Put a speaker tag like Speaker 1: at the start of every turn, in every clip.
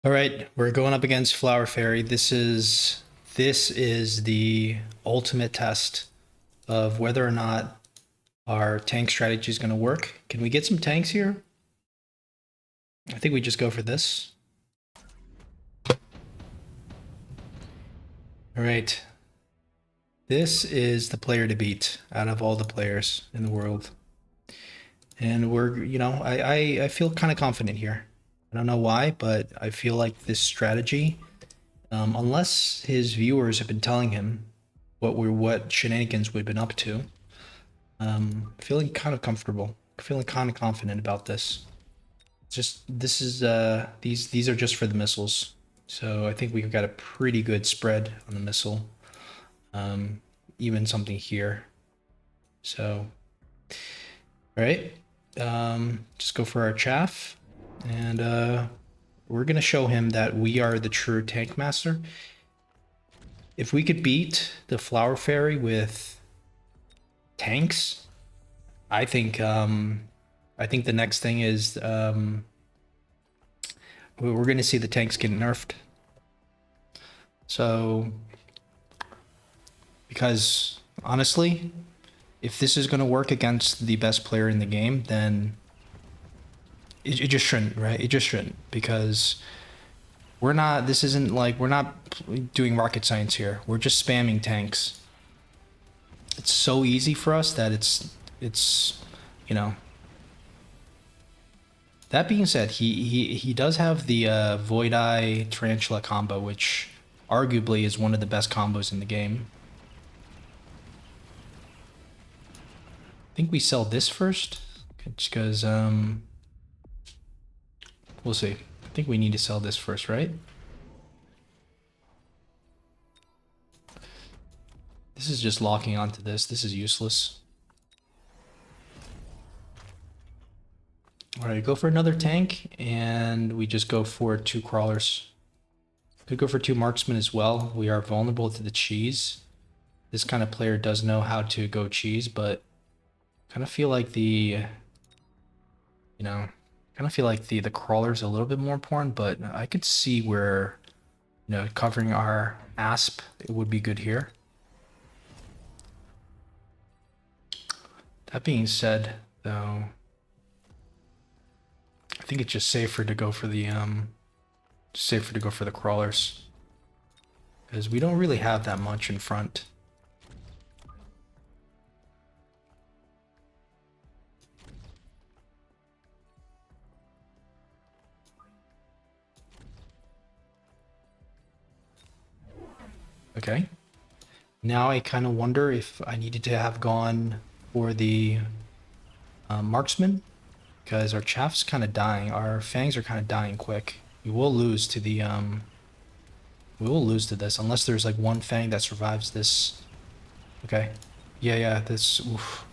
Speaker 1: All right, we're going up against Flower Fairy. This is the ultimate test of whether or not our tank strategy is going to work. Can we get some tanks here? I think we just go for this. All right. This is the player to beat out of all the players in the world. And I feel kind of confident here. I don't know why, but I feel like this strategy, unless his viewers have been telling him what shenanigans we've been up to, feeling kind of comfortable, feeling kind of confident about this. Just this is these are just for the missiles, so I think we've got a pretty good spread on the missile. Even something here. So, all right, just go for our chaff, and we're gonna show him that we are the true tank master. If we could beat the Flower Fairy with tanks, I think I think the next thing is we're going to see the tanks get nerfed. So, because honestly, if this is going to work against the best player in the game, then it just shouldn't, right? It just shouldn't, because we're not. This isn't like we're not doing rocket science here. We're just spamming tanks. It's so easy for us that it's you know. That being said, he does have the Void Eye Tarantula combo, which arguably is one of the best combos in the game. I think we sell this first, just because we'll see. I think we need to sell this first, right? This is just locking onto this. This is useless. All right, go for another tank, and we just go for 2 crawlers. Could go for 2 marksmen as well. We are vulnerable to the cheese. This kind of player does know how to go cheese, but kind of feel like the crawler's a little bit more important, but I could see where, covering our asp, it would be good here. That being said, though, I think it's just safer to go for the crawlers, because we don't really have that much in front. Okay. Now I kind of wonder if I needed to have gone for the marksman, because our chaff's kind of dying. Our fangs are kind of dying quick. We will lose to this unless there's like one fang that survives this. Okay. Yeah, this. Oof.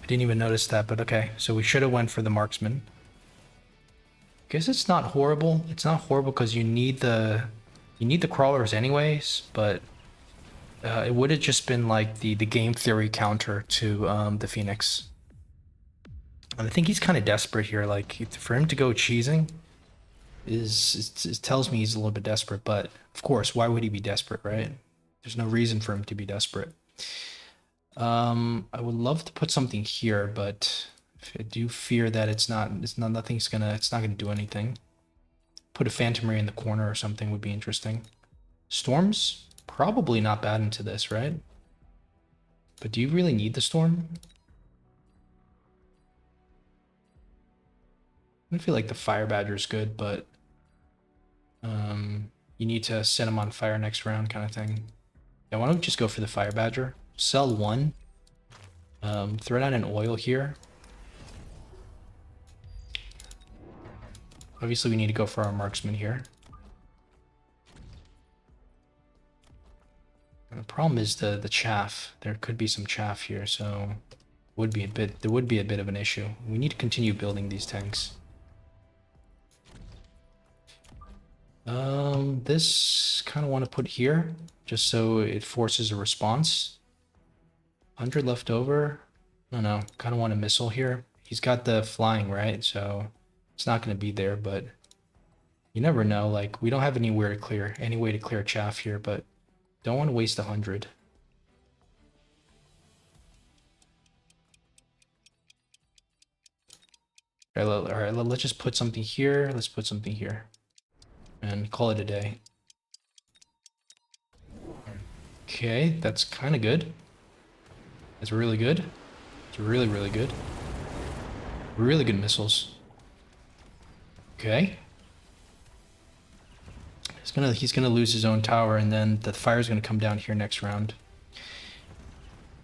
Speaker 1: I didn't even notice that, but okay. So we should have went for the marksman. Guess it's not horrible. It's not horrible because you need the crawlers anyways, but it would have just been like the game theory counter to the Phoenix. And I think he's kind of desperate here. Like for him to go cheesing it tells me he's a little bit desperate. But of course, why would he be desperate, right? There's no reason for him to be desperate. I would love to put something here, but I do fear that it's not gonna do anything. Put a Phantom Ray in the corner or something would be interesting. Storm's probably not bad into this, right? But do you really need the storm? I feel like the Fire Badger is good, but you need to set him on fire next round kind of thing. Yeah, why don't we just go for the Fire Badger? Sell 1. Throw down an oil here. Obviously, we need to go for our marksman here. And the problem is the chaff. There could be some chaff here, so there would be a bit of an issue. We need to continue building these tanks. This kind of want to put here just so it forces a response. 100 left over. No, kind of want a missile here. He's got the flying, right? So it's not going to be there, but You never know. Like, we don't have any way to clear chaff here, but don't want to waste 100. All right, let's just put something here. Let's put something here and call it a day. Okay, that's kind of good. That's really good. It's really, really good. Really good missiles. Okay. He's gonna lose his own tower, and then the fire's gonna come down here next round.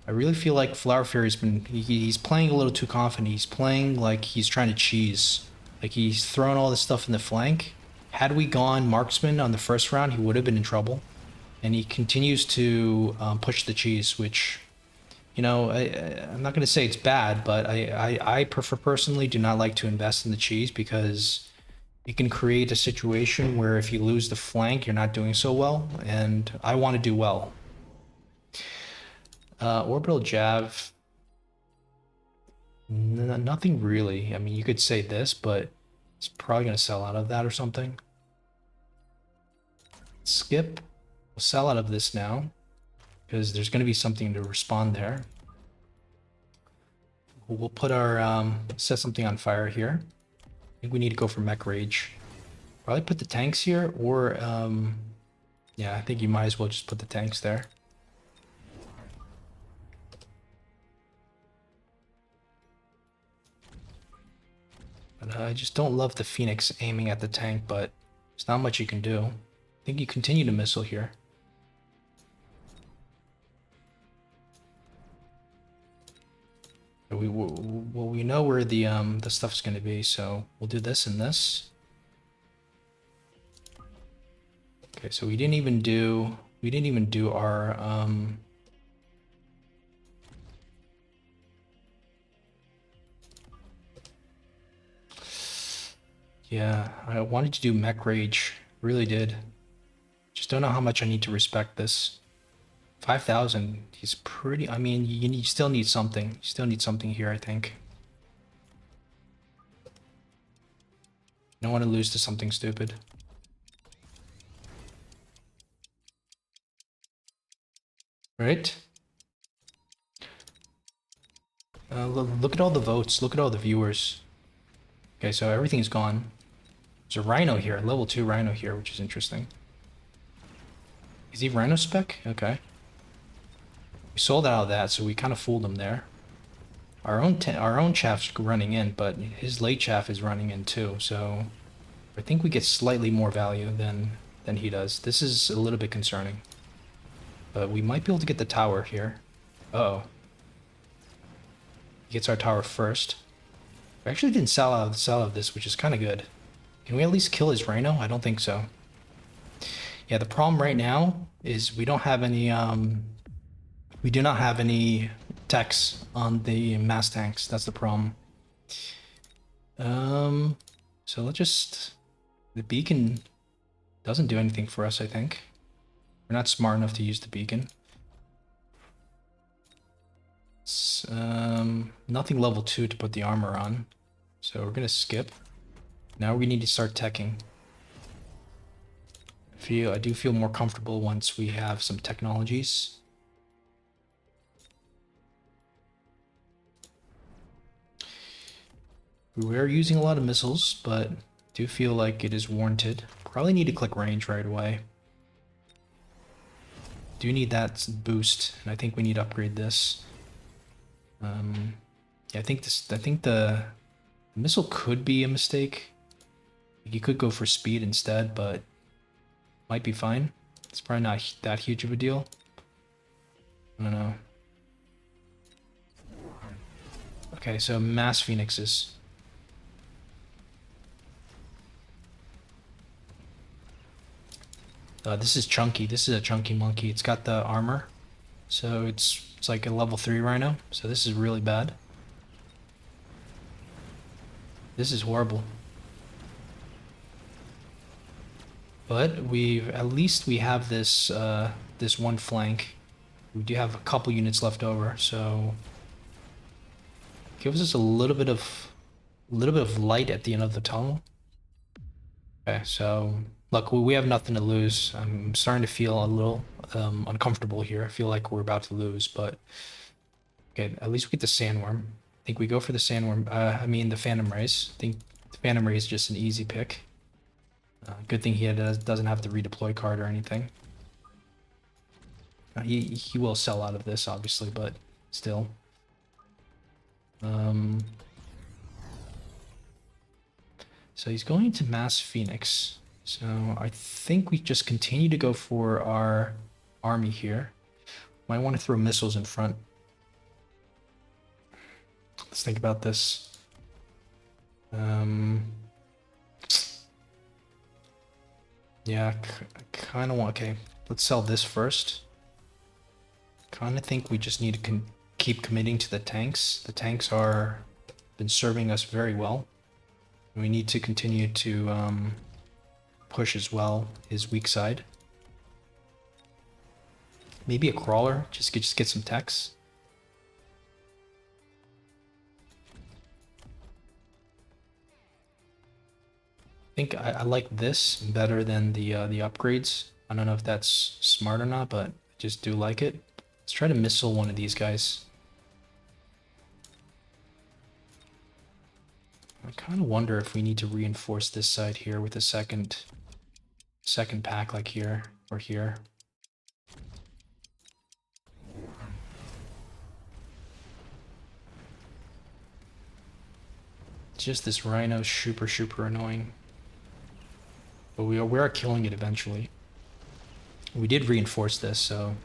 Speaker 1: I really feel like Flower Fury's he's playing a little too confident. He's playing like he's trying to cheese. Like he's throwing all this stuff in the flank. Had we gone marksman on the first round, he would have been in trouble. And he continues to push the cheese, which, you know, I'm not going to say it's bad, but I personally do not like to invest in the cheese because it can create a situation where if you lose the flank, you're not doing so well, and I want to do well. Orbital Jav, nothing really. I mean, you could say this, but it's probably going to sell out of that or something. Skip. We'll sell out of this now because there's going to be something to respond there. We'll put our set something on fire here. I think we need to go for Mech Rage. Probably put the tanks here, or yeah, I think you might as well just put the tanks there. But I just don't love the Phoenix aiming at the tank, but there's not much you can do. I think you continue to missile here. We know where the stuff's going to be, so we'll do this and this. Okay, so we didn't even do our yeah, I wanted to do Mech Rage, really did. Just don't know how much I need to respect this. 5,000, he's pretty, I mean, you still need something. You still need something here, I think. I don't want to lose to something stupid. Right? Look at all the votes. Look at all the viewers. Okay, so everything's gone. There's a rhino here, level 2 rhino here, which is interesting. Is he rhino spec? Okay. We sold out of that, so we kind of fooled him there. Our own chaff's running in, but his late chaff is running in too, so I think we get slightly more value than he does. This is a little bit concerning. But we might be able to get the tower here. Uh-oh. He gets our tower first. We actually didn't sell out of this, which is kind of good. Can we at least kill his rhino? I don't think so. Yeah, the problem right now is we don't have any we do not have any techs on the mass tanks. That's the problem. So let's just, the beacon doesn't do anything for us, I think. We're not smart enough to use the beacon. It's, nothing level 2 to put the armor on. So we're gonna skip. Now we need to start teching. I do feel more comfortable once we have some technologies. We're using a lot of missiles, but do feel like it is warranted. Probably need to click range right away. Do need that boost, and I think we need to upgrade this. Yeah, I think the missile could be a mistake. You could go for speed instead, but might be fine. It's probably not that huge of a deal. I don't know. Okay, so mass phoenixes. This is chunky. This is a chunky monkey. It's got the armor, so it's like a level 3 rhino. So this is really bad. This is horrible. But at least we have this this one flank. We do have a couple units left over, so gives us a little bit of light at the end of the tunnel. Okay, so look, we have nothing to lose. I'm starting to feel a little uncomfortable here. I feel like we're about to lose, but okay, at least we get the sandworm. I think we go for the sandworm. I mean the phantom rays. I think the phantom ray is just an easy pick. Good thing he doesn't have the redeploy card or anything. He will sell out of this, obviously, but still. So he's going to Mass Phoenix. So I think we just continue to go for our army here. Might want to throw missiles in front. Let's think about this. Yeah, kind of want. Okay, let's sell this first. Kind of think we just need to keep committing to the tanks. The tanks are been serving us very well. We need to continue to push as well his weak side. Maybe a crawler, just get some techs. I think I like this better than the upgrades. I don't know if that's smart or not, but I just do like it. Let's try to missile one of these guys. I kind of wonder if we need to reinforce this side here with a second pack like here or here. It's just this rhino super annoying. But we are killing it eventually. We did reinforce this, so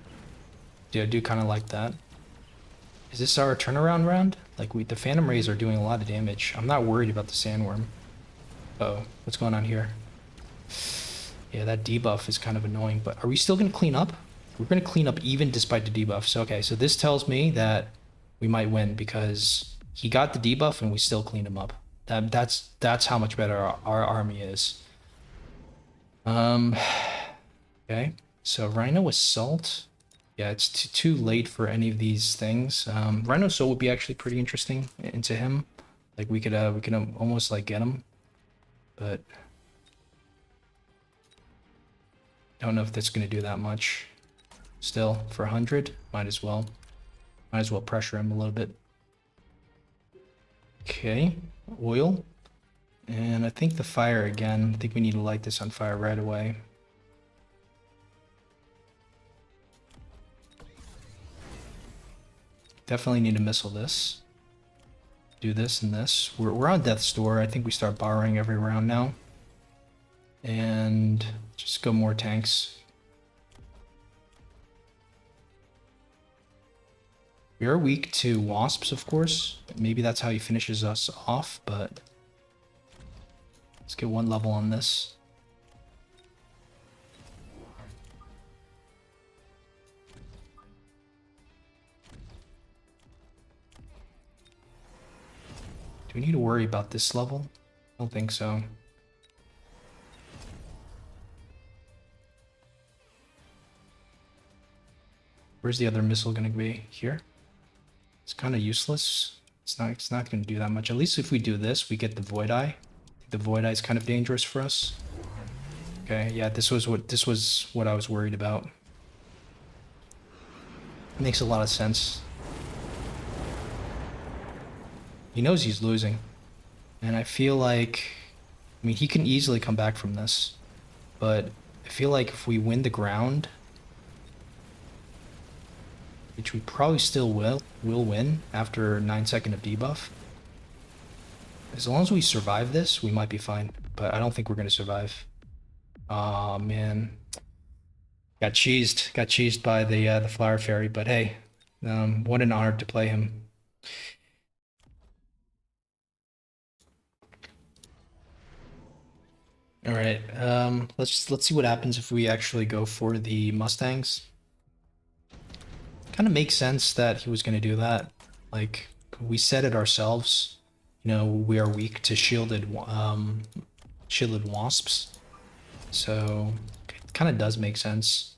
Speaker 1: yeah, I do kind of like that. Is this our turnaround round? Like the phantom rays are doing a lot of damage. I'm not worried about the sandworm. Uh-oh, what's going on here? Yeah, that debuff is kind of annoying, but are we still going to clean up? We're going to clean up even despite the debuff. So, okay, so this tells me that we might win because he got the debuff and we still cleaned him up. That's how much better our army is. Okay, so Rhino Assault. Yeah, it's too late for any of these things. Rhino Assault would be actually pretty interesting into him. Like we could almost like get him, but don't know if that's gonna do that much. Still, for 100, might as well pressure him a little bit. Okay, oil. And I think the fire again. I think we need to light this on fire right away. Definitely need to missile this. Do this and this. We're on death's door. I think we start borrowing every round now. And just go more tanks. We are weak to wasps, of course. Maybe that's how he finishes us off, but let's get one level on this. Do we need to worry about this level? I don't think so. Where's the other missile going to be? Here? It's kind of useless. It's not going to do that much. At least if we do this, we get the Void Eye. The Void Eye is kind of dangerous for us. Okay, yeah, this was what I was worried about. It makes a lot of sense. He knows he's losing. And I feel like, I mean, he can easily come back from this. But I feel like if we win the ground, which we probably still will win after 9 seconds of debuff. As long as we survive this, we might be fine. But I don't think we're going to survive. Aw, man. Got cheesed by the Flower Fairy, but hey, what an honor to play him. All right, let's see what happens if we actually go for the Mustangs. Kind of makes sense that he was going to do that. Like we said it ourselves. You know, we are weak to shielded wasps. So it kind of does make sense.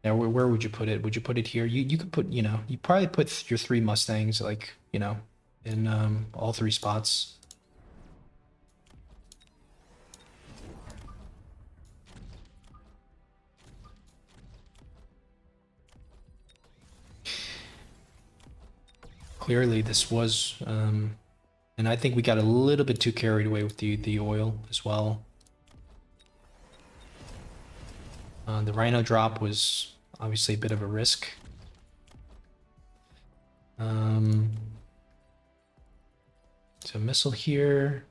Speaker 1: Now, where would you put it? Would you put it here? You could put, you know, you probably put your 3 Mustangs, like, you know, in all 3 spots. clearly this was, and I think we got a little bit too carried away with the oil as well. The rhino drop was obviously a bit of a risk. So missile here,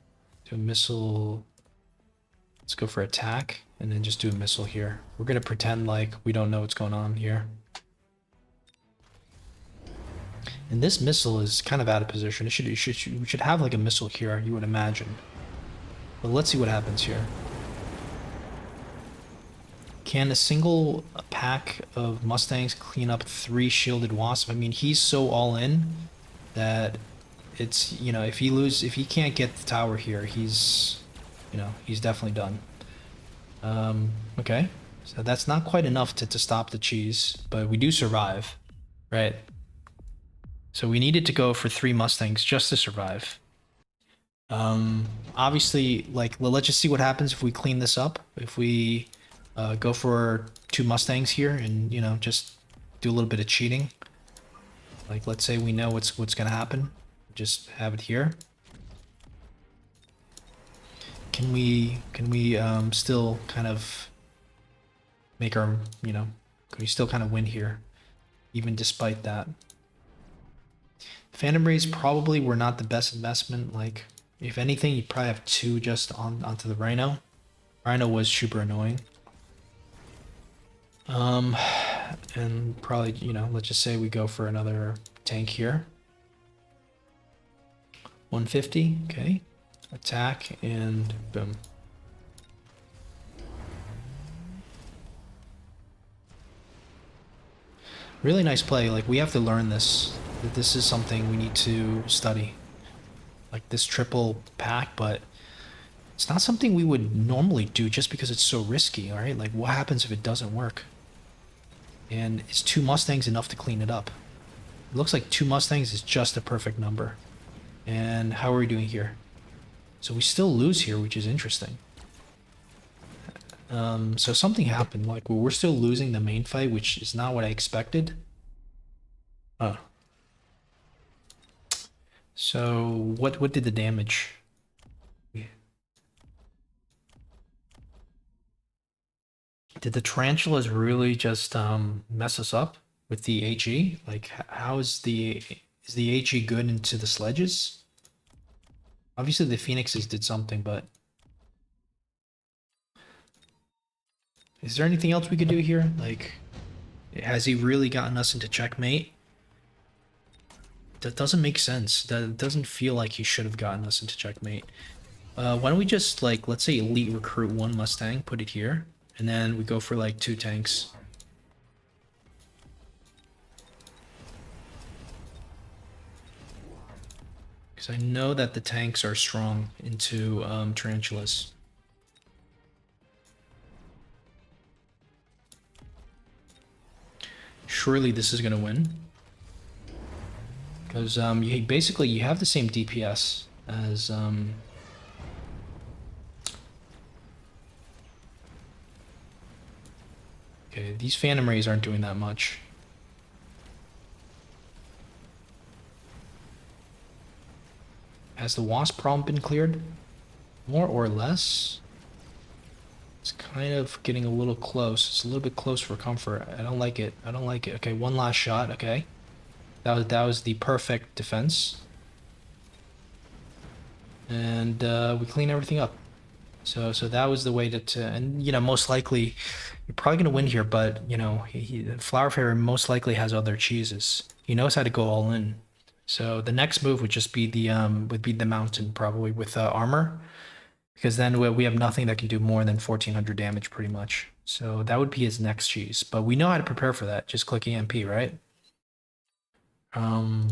Speaker 1: do a missile. Let's go for attack, and then just do a missile here. We're gonna pretend like we don't know what's going on here. And this missile is kind of out of position. We should have like a missile here, you would imagine. But let's see what happens here. Can a single pack of Mustangs clean up 3 shielded wasps? I mean, he's so all in that it's, you know, if he can't get the tower here, he's, you know, he's definitely done. Okay. So that's not quite enough to stop the cheese, but we do survive, right? So we needed to go for 3 Mustangs just to survive. Obviously, like, let's just see what happens if we clean this up. If we go for 2 Mustangs here and, you know, just do a little bit of cheating. Like, let's say we know what's gonna happen. Just have it here. Can we still kind of make our, you know, can we still kind of win here, even despite that? Phantom Rays probably were not the best investment. Like, if anything, you probably have 2 just onto the Rhino. Rhino was super annoying. And probably, you know, let's just say we go for another tank here. 150, okay. Attack, and boom. Really nice play. Like, we have to learn this. That this is something we need to study. Like, this triple pack, but it's not something we would normally do just because it's so risky, alright? Like, what happens if it doesn't work? And is 2 Mustangs enough to clean it up? It looks like 2 Mustangs is just a perfect number. And how are we doing here? So we still lose here, which is interesting. So something happened. Like, we're still losing the main fight, which is not what I expected. So what did the damage? Did the tarantulas really just mess us up with the AG? Like, how is the AG good into the sledges? Obviously the phoenixes did something, but is there anything else we could do here? Like, has he really gotten us into checkmate? That doesn't make sense. That doesn't feel like he should have gotten us into checkmate. Why don't we just, like, let's say elite recruit 1 Mustang, put it here, and then we go for like 2 tanks. Because I know that the tanks are strong into tarantulas. Surely this is gonna win. Because basically you have the same DPS as okay, these Phantom Rays aren't doing that much. Has the Wasp problem been cleared? More or less? It's kind of getting a little close. It's a little bit close for comfort. I don't like it. I don't like it. Okay, 1 last shot. Okay. That was the perfect defense. And we clean everything up. So that was the way to and, you know, most likely you're probably gonna win here, but, you know, Flower Fairy most likely has other cheeses. He knows how to go all in. So the next move would just be the mountain, probably with armor, because then we have nothing that can do more than 1400 damage pretty much. So that would be his next cheese, but we know how to prepare for that. Just click EMP, right? I'm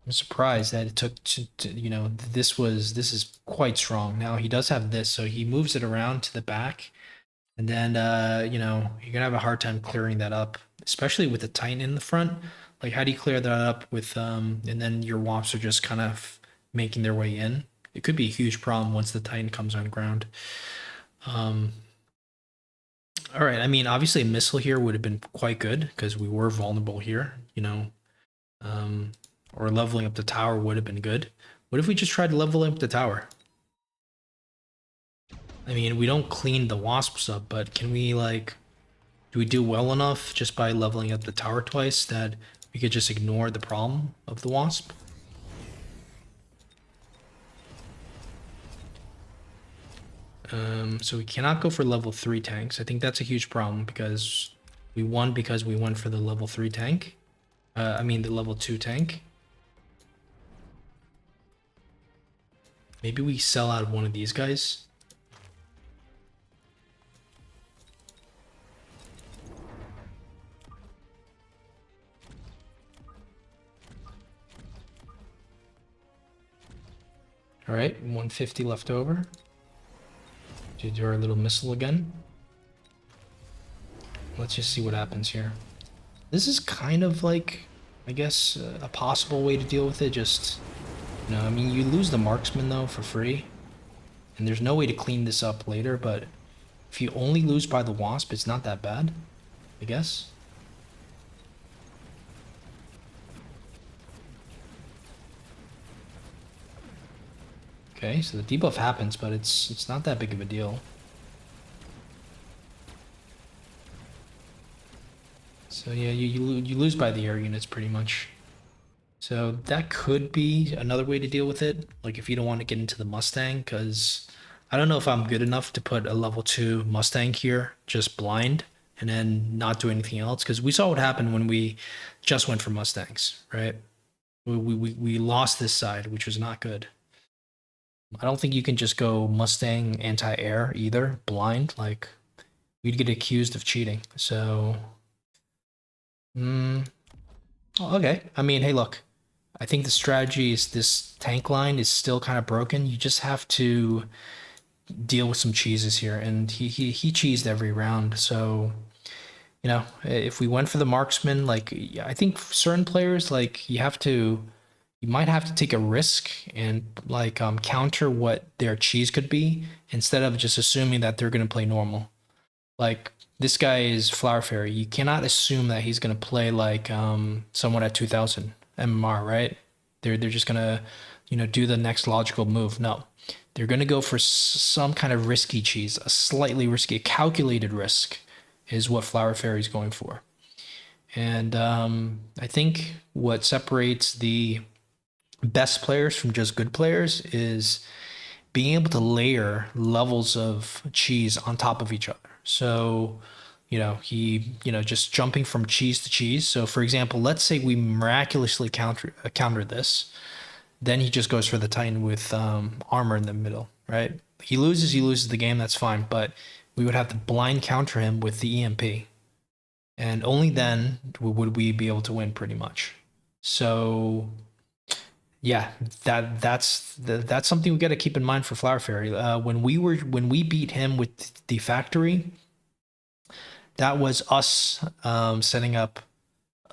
Speaker 1: surprised that it took to you know, this is quite strong. Now he does have this, so he moves it around to the back, and then you know, you're gonna have a hard time clearing that up, especially with the Titan in the front. Like, how do you clear that up with and then your Wasps are just kind of making their way in? It could be a huge problem once the Titan comes on ground. All right, I mean, obviously a missile here would have been quite good because we were vulnerable here, you know. or leveling up the tower would have been good. What if we just tried leveling up the tower? I mean, we don't clean the wasps up, but can we, like, do we do well enough just by leveling up the tower twice that we could just ignore the problem of the wasp? So we cannot go for level 3 tanks. I think that's a huge problem because we won for the level 3 tank. I mean the level 2 tank. Maybe we sell out one of these guys. All right, 150 left over. Do our little missile again. Let's just see what happens here. This is kind of like, I guess, a possible way to deal with it. Just, you know, I mean, you lose the marksman though for free, and there's no way to clean this up later. But if you only lose by the wasp, it's not that bad, I guess. Okay, so the debuff happens, but it's not that big of a deal. So yeah, you lose by the air units pretty much. So that could be another way to deal with it. Like if you don't want to get into the Mustang, because I don't know if I'm good enough to put a level 2 Mustang here, just blind, and then not do anything else. Because we saw what happened when we just went for Mustangs, right? We lost this side, which was not good. I don't think you can just go Mustang anti-air either, blind. Like we'd get accused of cheating. So, okay. I mean, hey, look. I think the strategy is this tank line is still kind of broken. You just have to deal with some cheeses here, and he cheesed every round. So, you know, if we went for the marksman, like I think certain players, like you might have to take a risk and like counter what their cheese could be instead of just assuming that they're going to play normal. Like this guy is Flower Fairy. You cannot assume that he's gonna play like someone at 2000 MMR, right? They're just gonna, you know, do the next logical move. No, they're gonna go for some kind of risky cheese, a slightly risky, a calculated risk, is what Flower Fairy is going for. And I think what separates the best players from just good players is being able to layer levels of cheese on top of each other. So, you know, just jumping from cheese to cheese. So, for example, let's say we miraculously counter this, then he just goes for the Titan with armor in the middle, right? He loses the game. That's fine, but we would have to blind counter him with the EMP, and only then would we be able to win, pretty much. So yeah, that's something we got to keep in mind for Flower Fairy. When we beat him with the factory, that was us setting up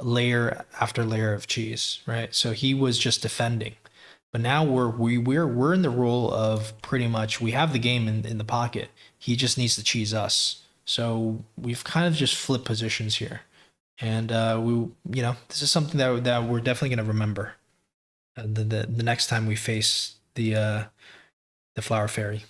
Speaker 1: layer after layer of cheese, right? So he was just defending, but now we're in the role of pretty much we have the game in the pocket. He just needs to cheese us. So we've kind of just flipped positions here, and this is something that we're definitely going to remember the next time we face the Flower Fairy.